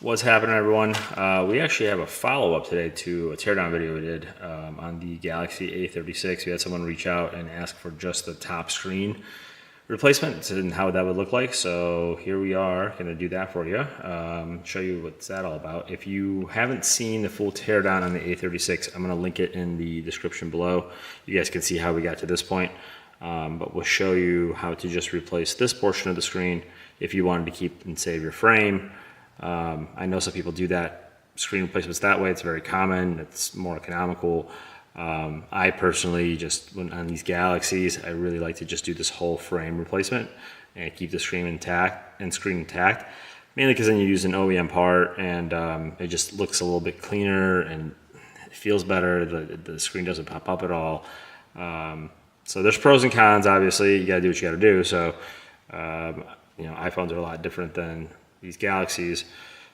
What's happening, everyone? We actually have a follow-up today to a teardown video we did on the Galaxy A36. We had someone reach out and ask for just the top screen replacement and how that would look like. So here we are, going to do that for you, show you what's that all about. If you haven't seen the full teardown on the A36, I'm going to link it in the description below. You guys can see how we got to this point, but we'll show you how to just replace this portion of the screen if you wanted to keep and save your frame. I know some people do that screen replacements that way. It's very common. It's more economical. I personally just, when on these Galaxies, I really like to just do this whole frame replacement and keep the screen intact, mainly because then you use an OEM part and it just looks a little bit cleaner and it feels better. The screen doesn't pop up at all. So there's pros and cons. Obviously, you got to do what you got to do. So you know, iPhones are a lot different than these Galaxies,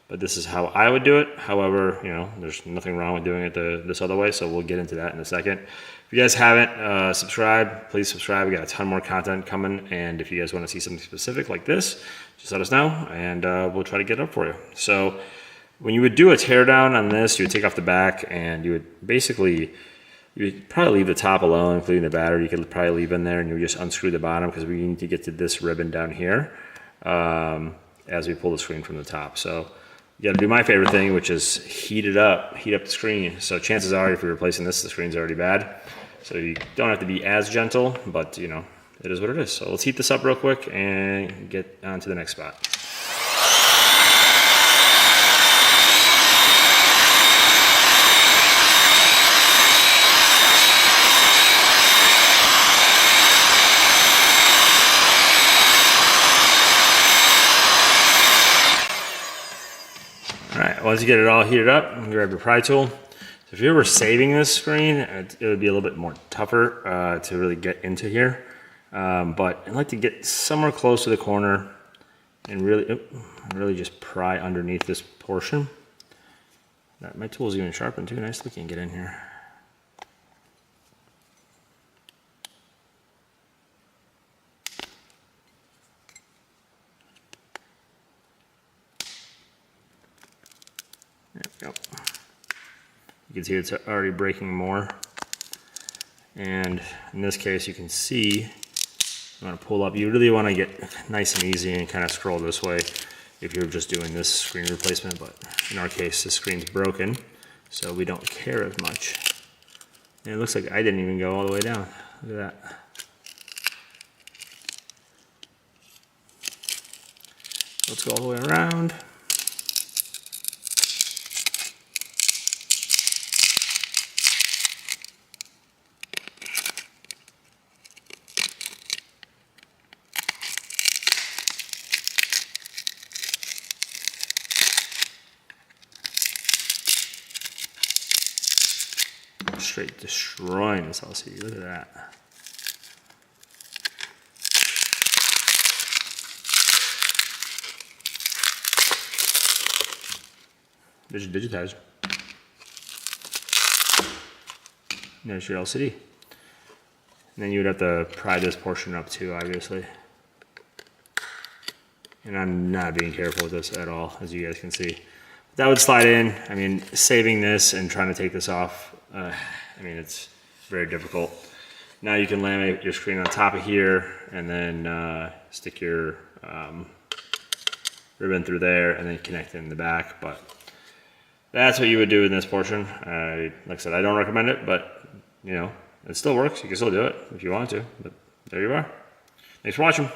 but this is how I would do it. However, you know, there's nothing wrong with doing it this other way, so we'll get into that in a second. If you guys haven't subscribed, please subscribe. We got a ton more content coming, and if you guys want to see something specific like this, just let us know, and we'll try to get it up for you. So when you would do a teardown on this, you would take off the back, and you would basically, you would probably leave the top alone, including the battery. You could probably leave in there, and you would just unscrew the bottom because we need to get to this ribbon down here as we pull the screen from the top. So you got to do my favorite thing, which is heat up the screen. So chances are, if you're replacing this, the screen's already bad. So you don't have to be as gentle, but you know, it is what it is. So let's heat this up real quick and get on to the next spot. All right, once you get it all heated up, grab your pry tool. So if you were saving this screen, it would be a little bit more tougher to really get into here. But I'd like to get somewhere close to the corner and really just pry underneath this portion. My tool's even sharpened too. Nice looking. Get in here. There we go. You can see it's already breaking more. And in this case, you can see, you want to pull up. You really want to get nice and easy and kind of scroll this way if you're just doing this screen replacement. But in our case, the screen's broken, so we don't care as much. And it looks like I didn't even go all the way down. Look at that. Let's go all the way around. Straight destroying this LCD. Look at that. Digitizer. There's your LCD. And then you would have to pry this portion up too, obviously. And I'm not being careful with this at all, as you guys can see. That would slide in. I mean, saving this and trying to take this off, I mean, it's very difficult. Now you can laminate your screen on top of here and then stick your ribbon through there and then connect it in the back. But that's what you would do in this portion. Like I said, I don't recommend it, but you know, it still works. You can still do it if you want to, but there you are. Thanks for watching.